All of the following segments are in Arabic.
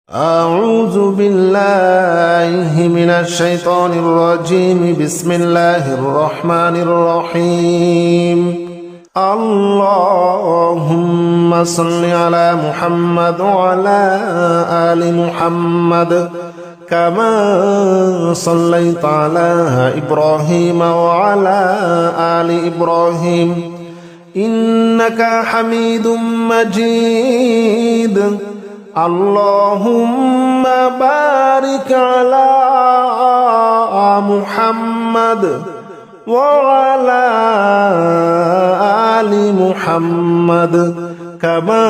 أعوذ بالله من الشيطان الرجيم. بسم الله الرحمن الرحيم. اللهم صل على محمد وعلى آل محمد كما صليت على إبراهيم وعلى آل إبراهيم إنك حميد مجيد. اللهم بارك على محمد وعلى آل محمد كما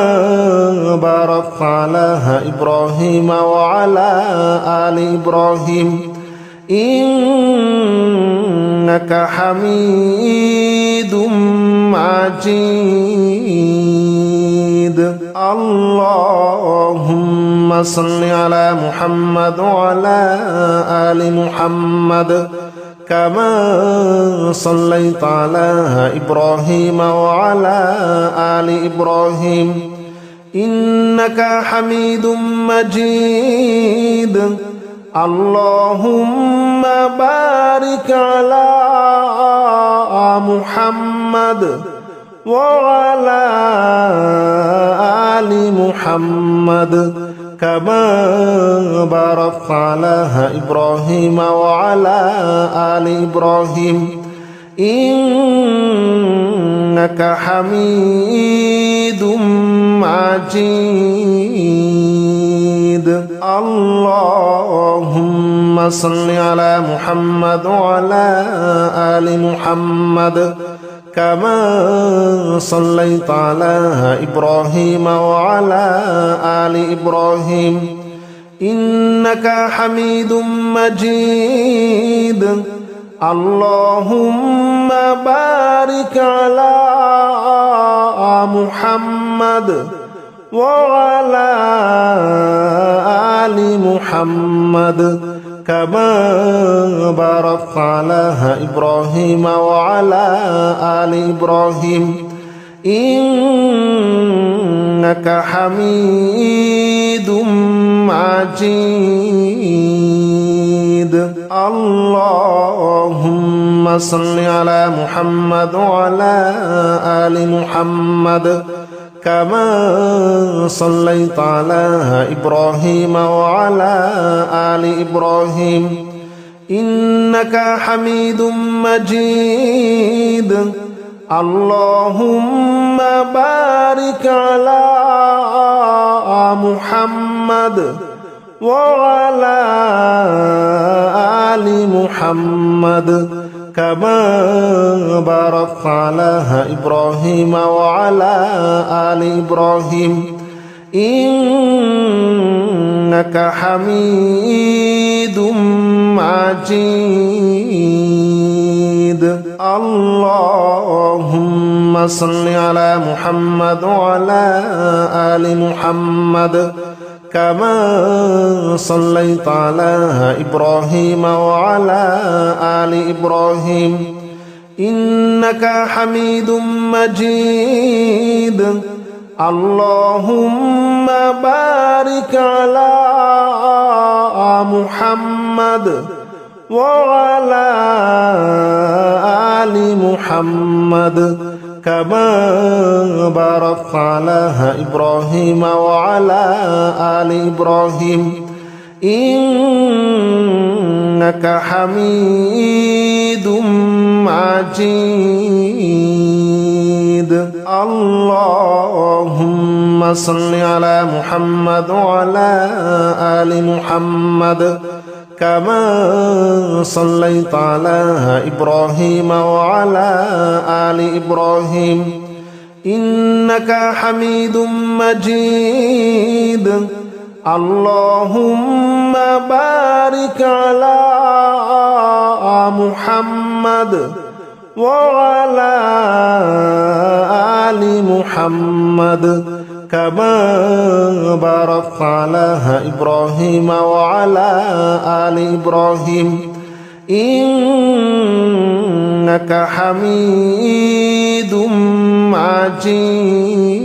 باركت على إبراهيم وعلى آل إبراهيم إنك حميد مجيد. اللهم صل على محمد وعلى آل محمد كما صليت على إبراهيم وعلى آل إبراهيم إنك حميد مجيد. اللهم بارك على محمد وعلى آل محمد كما باركت على إبراهيم وعلى آل إبراهيم إنك حميد مجيد. اللهم صل على محمد وعلى آل محمد كما صليت على إبراهيم وعلى آل إبراهيم إنك حميد مجيد. اللهم بارك على محمد وعلى آل محمد كما باركت على إبراهيم وعلى آل إبراهيم إنك حميد مجيد. اللهم صل على محمد وعلى آل محمد كما صليت على إبراهيم وعلى آل إبراهيم إنك حميد مجيد. اللهم بارك على محمد وعلى آل محمد كما باركت على إبراهيم وعلى آل إبراهيم إنك حميد مجيد. اللهم صل على محمد وعلى آل محمد كما صليت على إبراهيم وعلى آل إبراهيم إنك حميد مجيد. اللهم بارك على محمد وعلى آل محمد كما باركت على إبراهيم وعلى آل إبراهيم إنك حميد مجيد. اللهم صل على محمد وعلى آل محمد كما صليت على إبراهيم وعلى آل إبراهيم إنك حميد مجيد. اللهم بارك على محمد وعلى آل محمد كما باركت على إبراهيم وعلى آل إبراهيم إنك حميد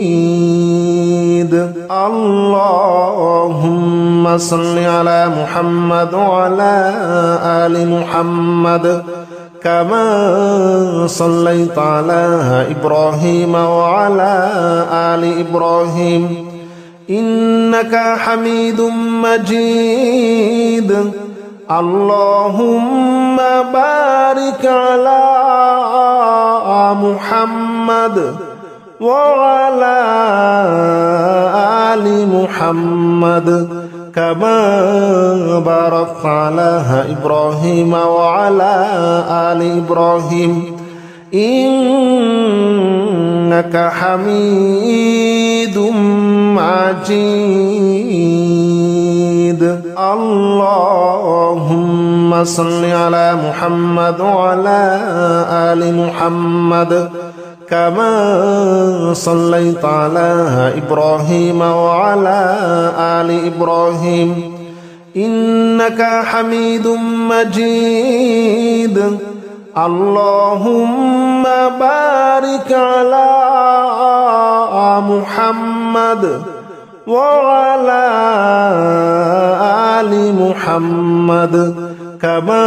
مجيد. اللهم صل على محمد وعلى آل محمد كما صليت على إبراهيم وعلى آل إبراهيم إنك حميد مجيد اللهم بارك على محمد وعلى آل محمد كما باركت على إبراهيم وعلى آل إبراهيم إنك حميد مجيد اللهم صل على محمد وعلى آل محمد كما صليت على إبراهيم وعلى آل إبراهيم إنك حميد مجيد اللهم بارك على محمد وعلى آل محمد كما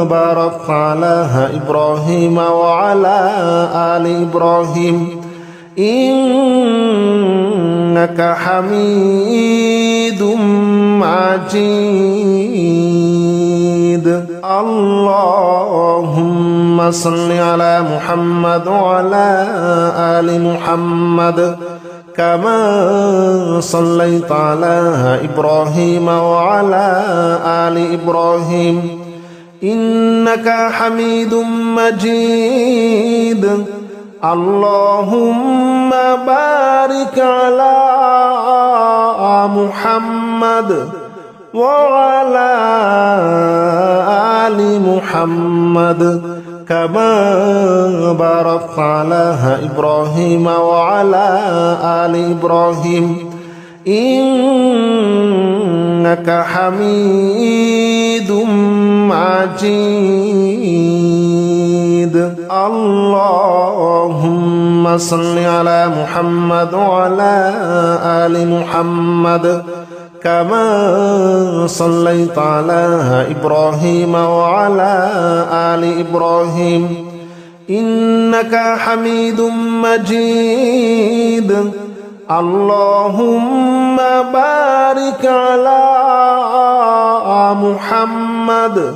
باركت على إبراهيم وعلى آل إبراهيم إنك حميد مجيد اللهم صل على محمد وعلى آل محمد كما صليت على إبراهيم وعلى آل إبراهيم إنك حميد مجيد اللهم بارك على محمد وعلى آل محمد كما باركت على إبراهيم وعلى آل إبراهيم إنك حميد مجيد اللهم صل على محمد وعلى آل محمد كما صليت على إبراهيم وعلى آل إبراهيم إنك حميد مجيد اللهم بارك على محمد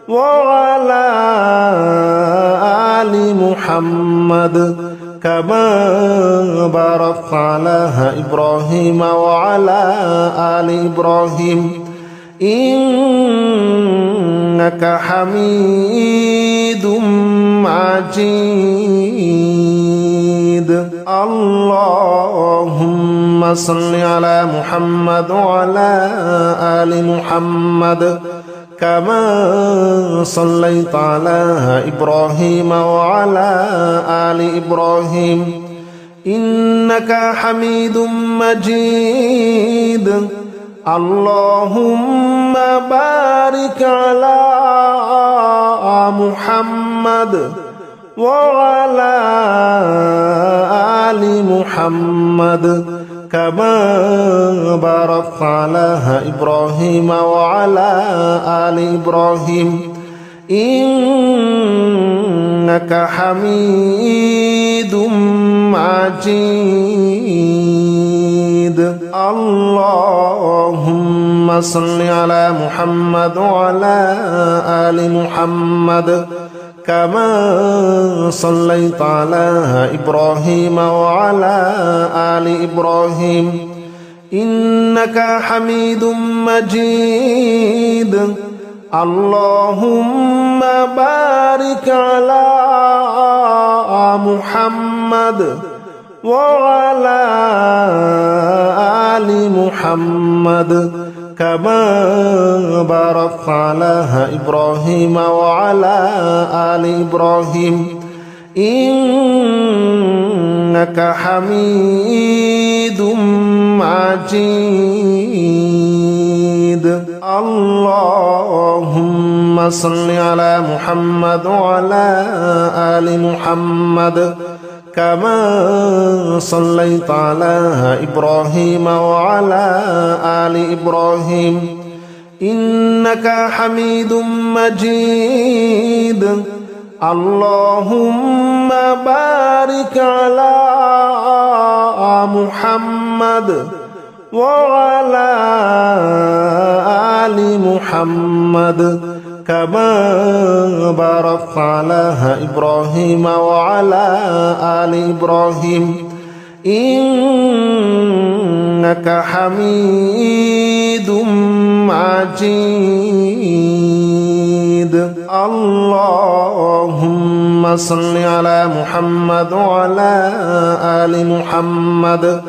وعلى آل محمد كما باركت على إبراهيم وعلى آل إبراهيم إنك حميد مجيد اللهم صل على محمد وعلى آل محمد كما صليت على إبراهيم وعلى آل إبراهيم إنك حميد مجيد اللهم بارك على محمد وعلى آل محمد كما باركت على إبراهيم وعلى آل إبراهيم إنك حميد مجيد اللهم صل على محمد وعلى آل محمد كما صليت على إبراهيم وعلى آل إبراهيم إنك حميد مجيد اللهم بارك على محمد وعلى آل محمد كما باركت على إبراهيم وعلى آل إبراهيم إنك حميد مجيد اللهم صل على محمد وعلى آل محمد كما صليت على إبراهيم وعلى آل إبراهيم إنك حميد مجيد اللهم بارك على محمد وعلى آل محمد كما باركت على إبراهيم وعلى آل إبراهيم إنك حميد مجيد اللهم صل على محمد وعلى آل محمد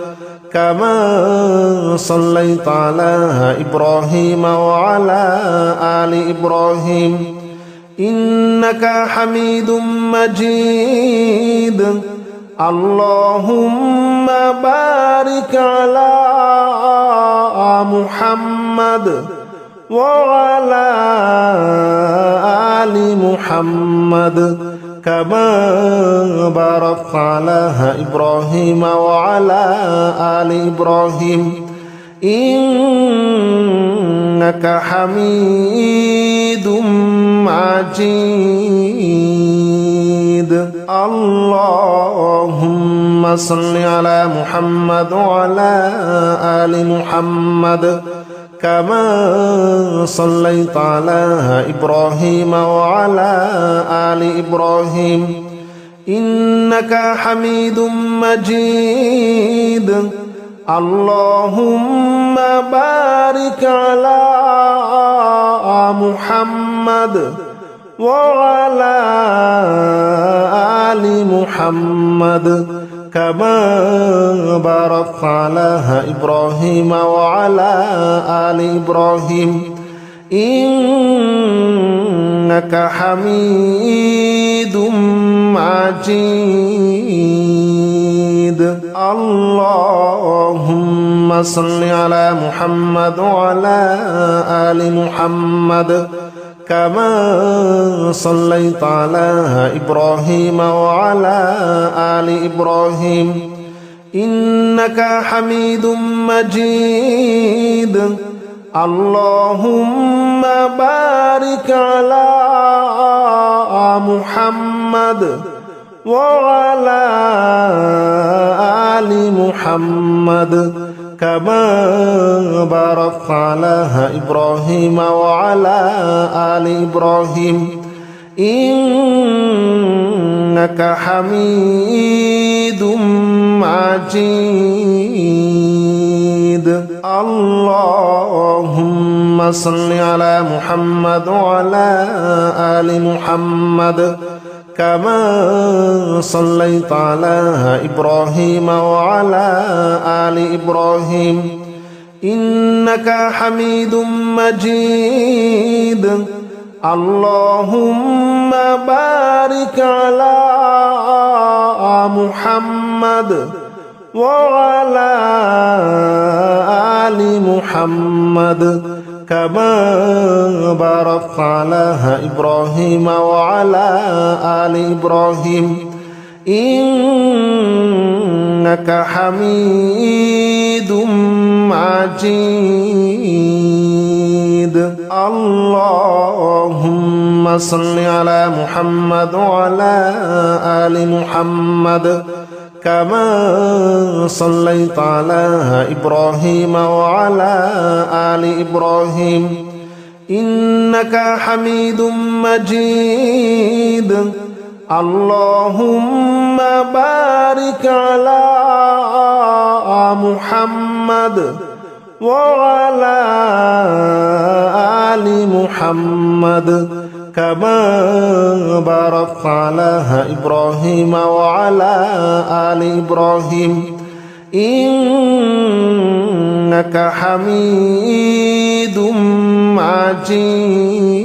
كما صليت على إبراهيم وعلى آل إبراهيم إنك حميد مجيد اللهم بارك على محمد وعلى آل محمد كما باركت على إبراهيم وعلى آل إبراهيم إنك حميد مجيد اللهم صل على محمد وعلى آل محمد كما صليت على إبراهيم وعلى آل إبراهيم إنك حميد مجيد اللهم بارك على محمد وعلى آل محمد كما باركت على إبراهيم وعلى آل إبراهيم إنك حميد مجيد اللهم صل على محمد وعلى آل محمد كما صليت على إبراهيم وعلى آل إبراهيم إنك حميد مجيد اللهم بارك على محمد وعلى آل محمد كما باركت على إبراهيم وعلى آل إبراهيم إنك حميد مجيد اللهم صل على محمد وعلى آل محمد كما صليت على إبراهيم وعلى آل إبراهيم إنك حميد مجيد اللهم بارك على محمد وعلى آل محمد كما باركت على إبراهيم وعلى آل إبراهيم إنك حميد مجيد اللهم صل على محمد وعلى آل محمد كما صليت على إبراهيم وعلى آل إبراهيم إنك حميد مجيد اللهم بارك على محمد وعلى آل محمد كما باركت على إبراهيم وعلى آل إبراهيم إنك حميد مجيد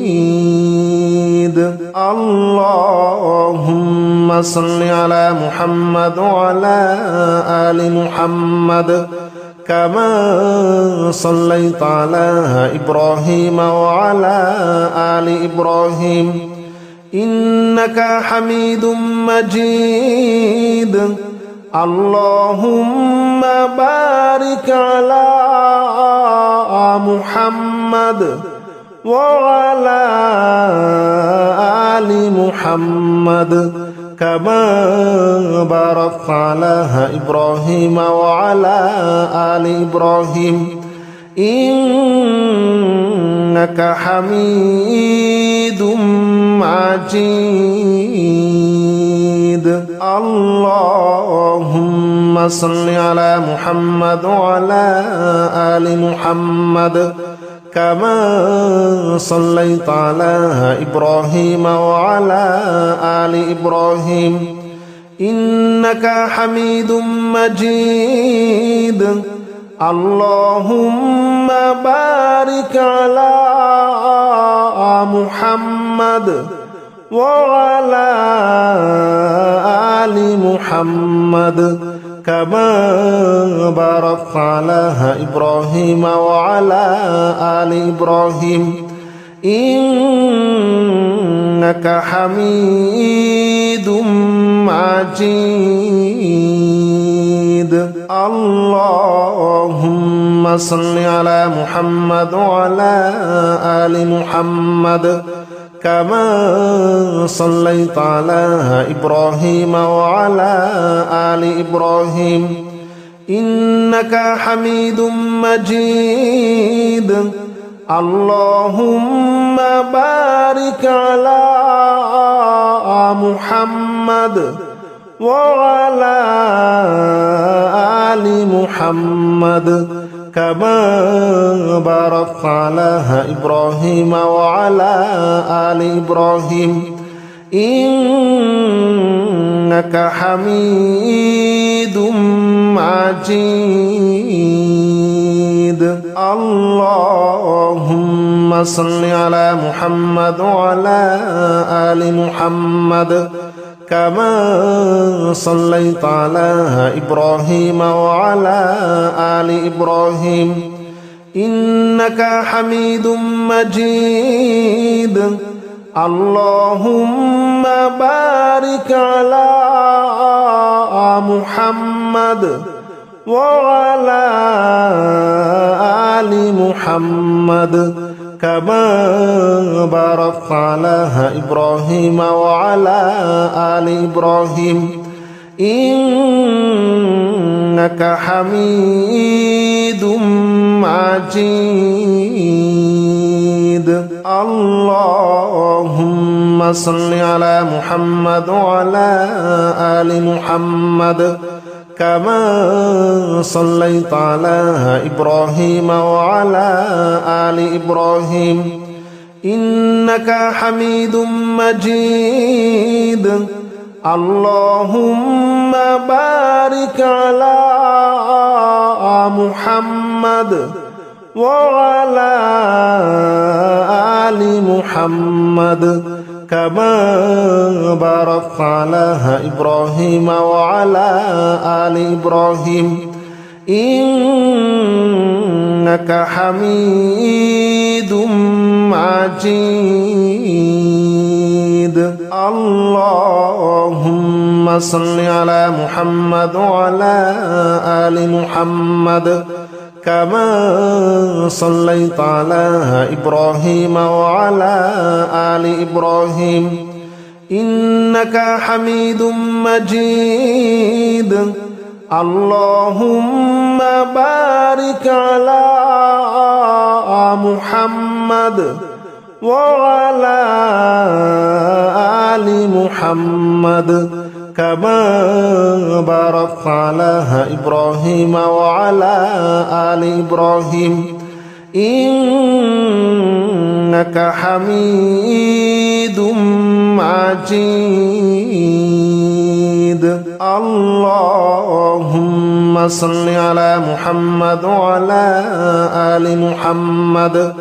اللهم صل على محمد وعلى آل محمد كما صليت على إبراهيم وعلى آل إبراهيم إنك حميد مجيد اللهم بارك على محمد وعلى آل محمد كما باركت على إبراهيم وعلى آل إبراهيم إنك حميد مجيد اللهم صل على محمد وعلى آل محمد كما صليت على إبراهيم وعلى آل إبراهيم إنك حميد مجيد اللهم بارك على محمد وعلى آل محمد كما باركت على إبراهيم وعلى آل إبراهيم إنك حميد مجيد اللهم صل على محمد وعلى آل محمد كما صليت على إبراهيم وعلى آل إبراهيم إنك حميد مجيد اللهم بارك على محمد وعلى آل محمد كما باركت على إبراهيم وعلى آل إبراهيم إنك حميد مجيد اللهم صل على محمد وعلى آل محمد كما صليت على إبراهيم وعلى آل إبراهيم إنك حميد مجيد اللهم بارك على محمد وعلى آل محمد كما باركت على إبراهيم وعلى آل إبراهيم إنك حميد مجيد اللهم صل على محمد وعلى آل محمد كما صليت على إبراهيم وعلى آل إبراهيم إنك حميد مجيد اللهم بارك على محمد وعلى آل محمد كما باركت على إبراهيم وعلى آل إبراهيم إنك حميد مجيد اللهم صل على محمد وعلى آل محمد كما صليت على إبراهيم وعلى آل إبراهيم إنك حميد مجيد اللهم بارك على محمد وعلى آل محمد كما باركت على إبراهيم وعلى آل إبراهيم إنك حميد مجيد اللهم صل على محمد وعلى آل محمد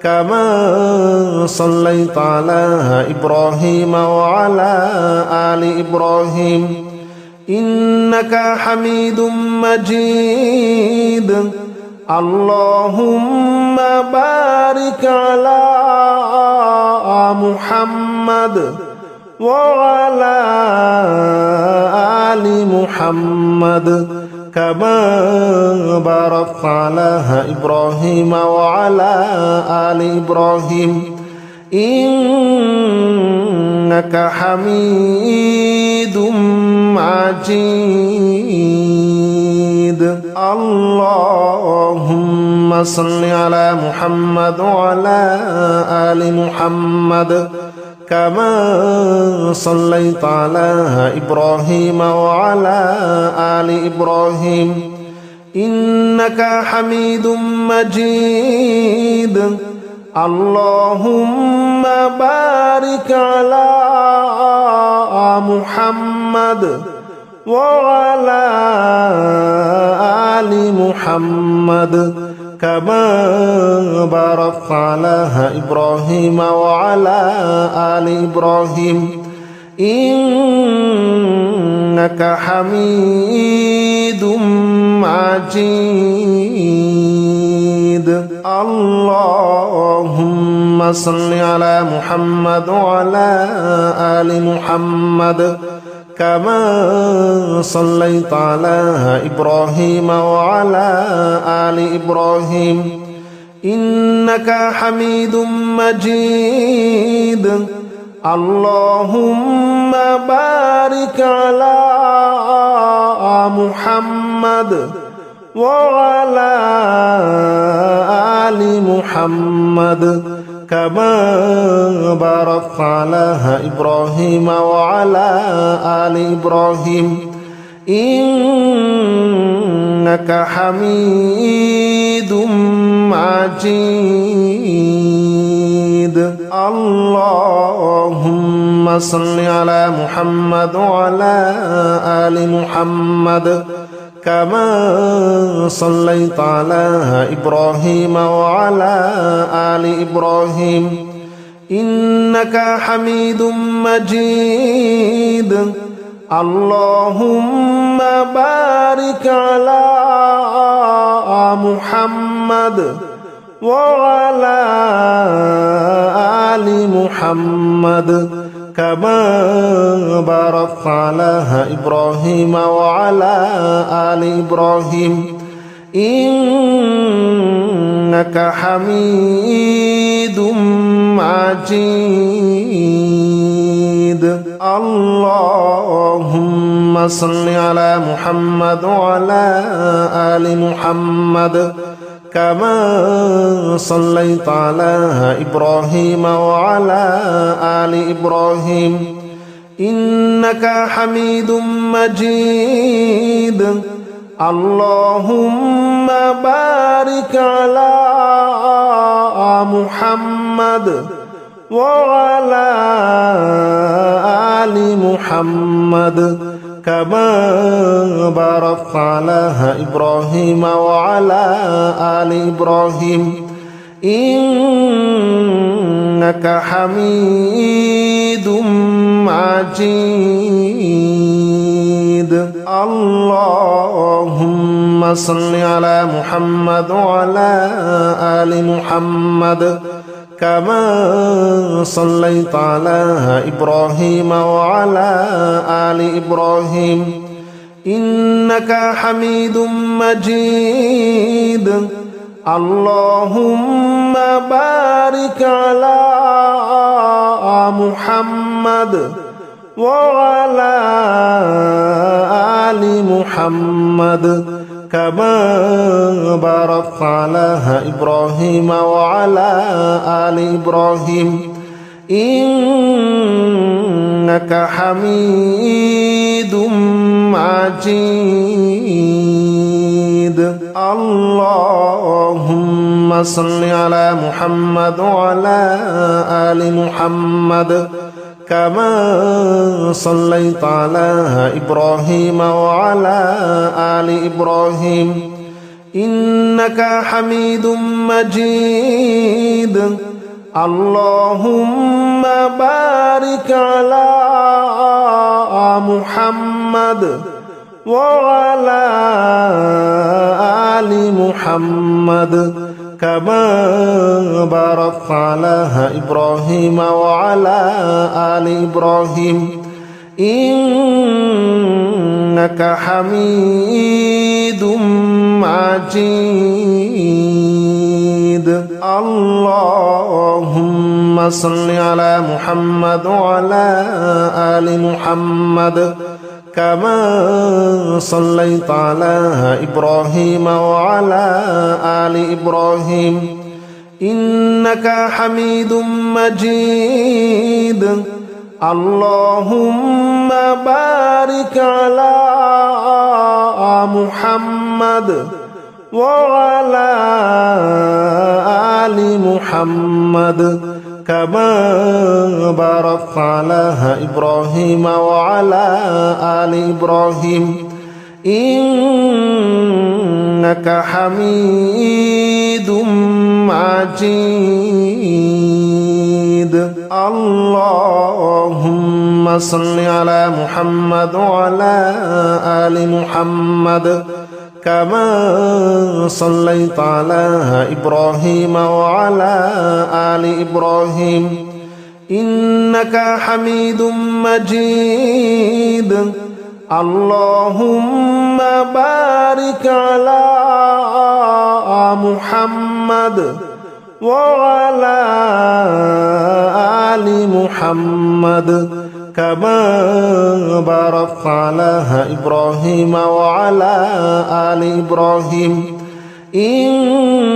كما صليت على إبراهيم وعلى آل إبراهيم إنك حميد مجيد اللهم بارك على محمد وعلى آل محمد كما باركت على إبراهيم وعلى آل إبراهيم إنك حميد مجيد اللهم صل على محمد وعلى آل محمد كما صليت على إبراهيم وعلى آل إبراهيم إنك حميد مجيد اللهم بارك على محمد وعلى آل محمد كما باركت على إبراهيم وعلى آل إبراهيم إنك حميد مجيد اللهم صل على محمد وعلى آل محمد كما صليت على إبراهيم وعلى آل إبراهيم إنك حميد مجيد اللهم بارك على محمد وعلى آل محمد كما باركت على إبراهيم وعلى آل إبراهيم إنك حميد مجيد اللهم صل على محمد وعلى آل محمد كما صليت على إبراهيم وعلى آل إبراهيم إنك حميد مجيد اللهم بارك على محمد وعلى آل محمد كما باركت على إبراهيم وعلى آل إبراهيم إنك حميد مجيد اللهم صل على محمد وعلى آل محمد كما صليت على إبراهيم وعلى آل إبراهيم إنك حميد مجيد اللهم بارك على محمد وعلى آل محمد كما باركت على إبراهيم وعلى آل إبراهيم إنك حميد مجيد اللهم صل على محمد وعلى آل محمد كما صليت على إبراهيم وعلى آل إبراهيم إنك حميد مجيد اللهم بارك على محمد وعلى آل محمد كما باركت على إبراهيم وعلى آل إبراهيم إنك حميد مجيد اللهم صل على محمد وعلى آل محمد كما صليت على إبراهيم وعلى آل إبراهيم إنك حميد مجيد اللهم بارك على محمد وعلى آل محمد كما باركت على إبراهيم وعلى آل إبراهيم إنك حميد مجيد اللهم صل على محمد وعلى آل محمد كما صليت على إبراهيم وعلى آل إبراهيم إنك حميد مجيد اللهم بارك على محمد وعلى آل محمد كما باركت على إبراهيم وعلى آل إبراهيم إنك حميد مجيد اللهم صل على محمد وعلى آل محمد كما صليت على إبراهيم وعلى آل إبراهيم إنك حميد مجيد اللهم بارك على محمد وعلى آل محمد كما باركت على إبراهيم وعلى آل إبراهيم إنك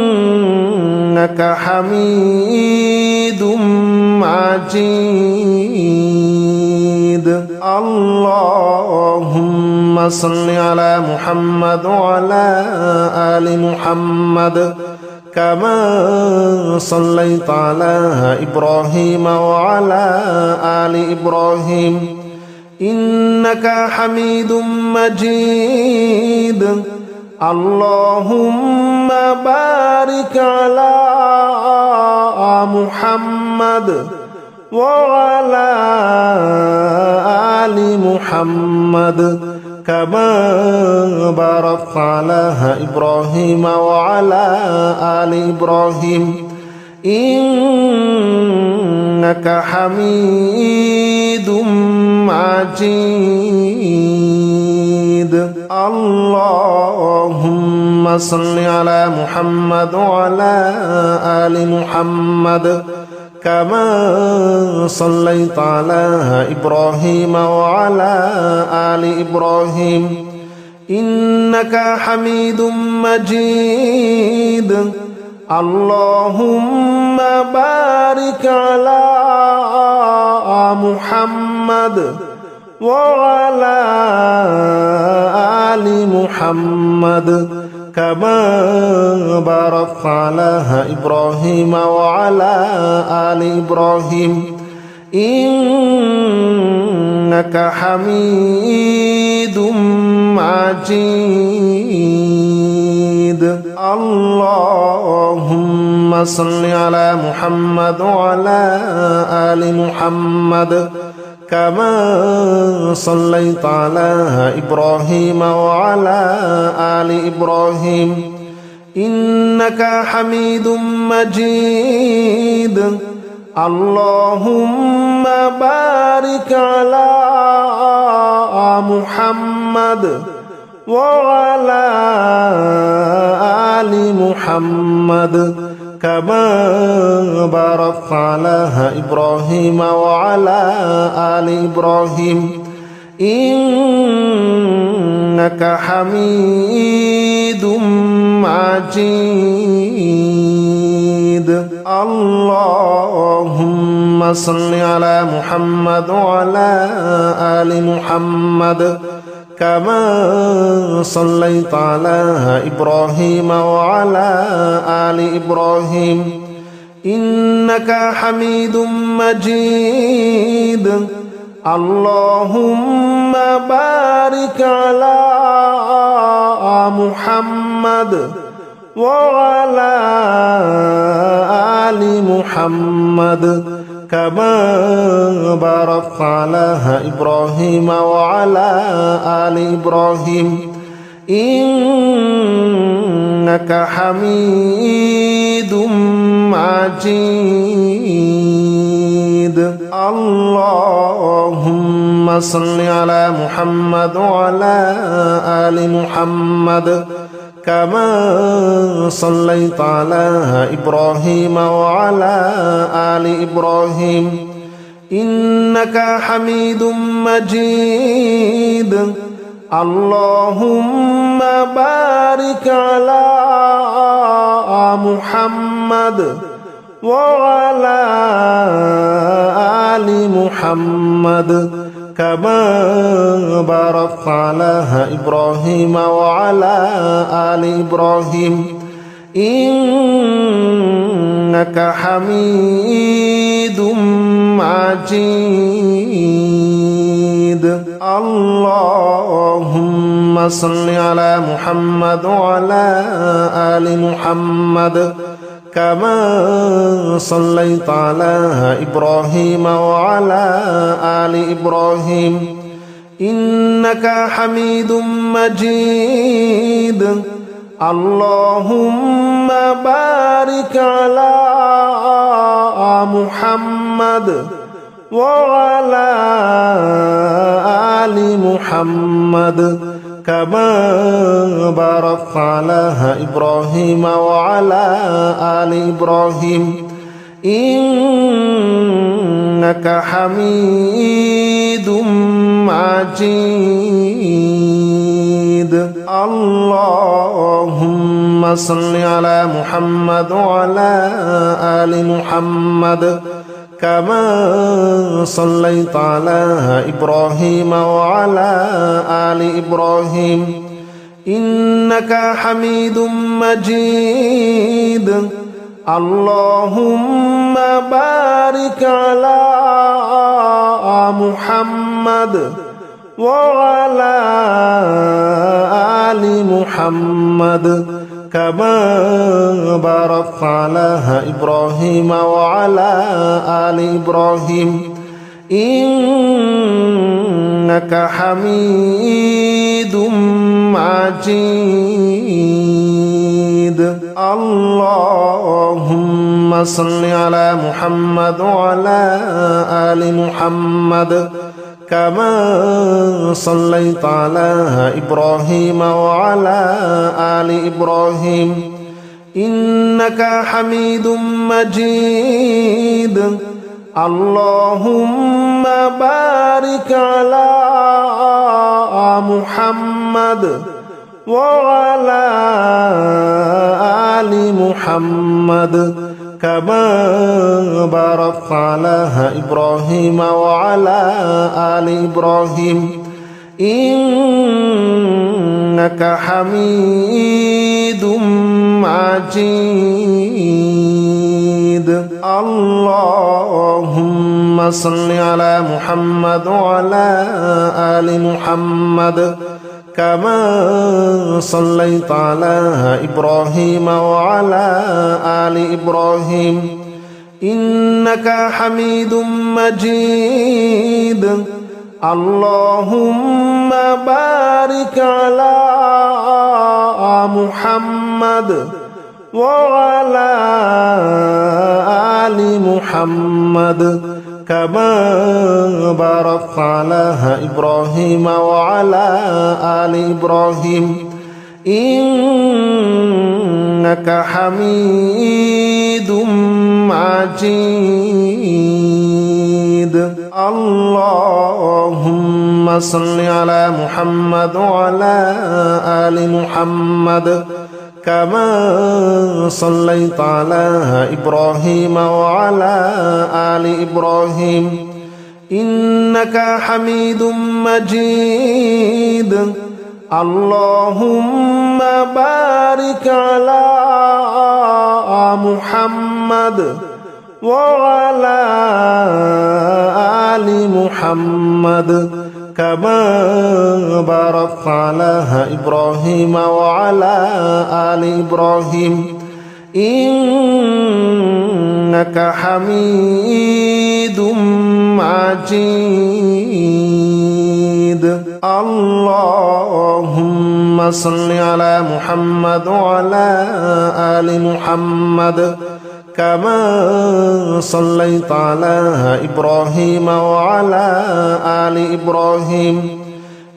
حميد مجيد اللهم صل على محمد وعلى آل محمد كما صليت على إبراهيم وعلى آل إبراهيم إنك حميد مجيد اللهم بارك على محمد وعلى آل محمد كما باركت على إبراهيم وعلى آل إبراهيم إنك حميد مجيد اللهم صل على محمد وعلى آل محمد كما صليت على إبراهيم وعلى آل إبراهيم إنك حميد مجيد اللهم بارك على محمد وعلى آل محمد كما باركت على إبراهيم وعلى آل إبراهيم إنك حميد مجيد اللهم صل على محمد وعلى آل محمد كما صليت على إبراهيم وعلى آل إبراهيم إنك حميد مجيد اللهم بارك على محمد وعلى آل محمد كما باركت على إبراهيم وعلى آل إبراهيم إنك حميد مجيد اللهم صل على محمد وعلى آل محمد كما صليت على إبراهيم وعلى آل إبراهيم إنك حميد مجيد اللهم بارك على محمد وعلى آل محمد كما باركت على إبراهيم وعلى آل إبراهيم إنك حميد مجيد اللهم صل على محمد وعلى آل محمد كما صليت على إبراهيم وعلى آل إبراهيم إنك حميد مجيد اللهم بارك على محمد وعلى آل محمد كما باركت على إبراهيم وعلى آل إبراهيم إنك حميد مجيد اللهم صل على محمد وعلى آل محمد كما صليت على إبراهيم وعلى آل إبراهيم إنك حميد مجيد اللهم بارك على محمد وعلى آل محمد كما باركت على إبراهيم وعلى آل إبراهيم إنك حميد مجيد اللهم صل على محمد وعلى آل محمد كما صليت على إبراهيم وعلى آل إبراهيم إنك حميد مجيد اللهم بارك على محمد وعلى آل محمد كما باركت على إبراهيم وعلى آل إبراهيم إنك حميد مجيد اللهم صل على محمد وعلى آل محمد كما صليت على إبراهيم وعلى آل إبراهيم إنك حميد مجيد اللهم بارك على محمد وعلى آل محمد كما باركت على إبراهيم وعلى آل إبراهيم إنك حميد مجيد اللهم صل على محمد وعلى آل محمد كما صليت على إبراهيم وعلى آل إبراهيم إنك حميد مجيد اللهم بارك على محمد وعلى آل محمد كما باركت على إبراهيم وعلى آل إبراهيم إنك حميد مجيد اللهم صل على محمد وعلى آل محمد كما صليت على إبراهيم وعلى آل إبراهيم إنك حميد مجيد اللهم بارك على محمد وعلى آل محمد كما باركت على إبراهيم وعلى آل إبراهيم إنك حميد مجيد اللهم صل على محمد وعلى آل محمد كما صليت على إبراهيم وعلى آل إبراهيم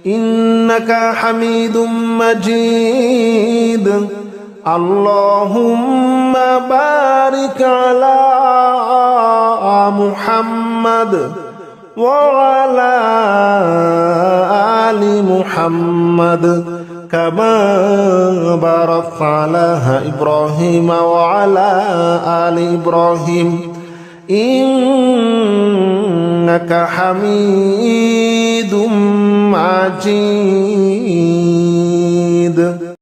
إنك حميد مجيد اللهم بارك على محمد وعلى آل محمد كما باركت على إبراهيم وعلى آل إبراهيم إنك حميد مجيد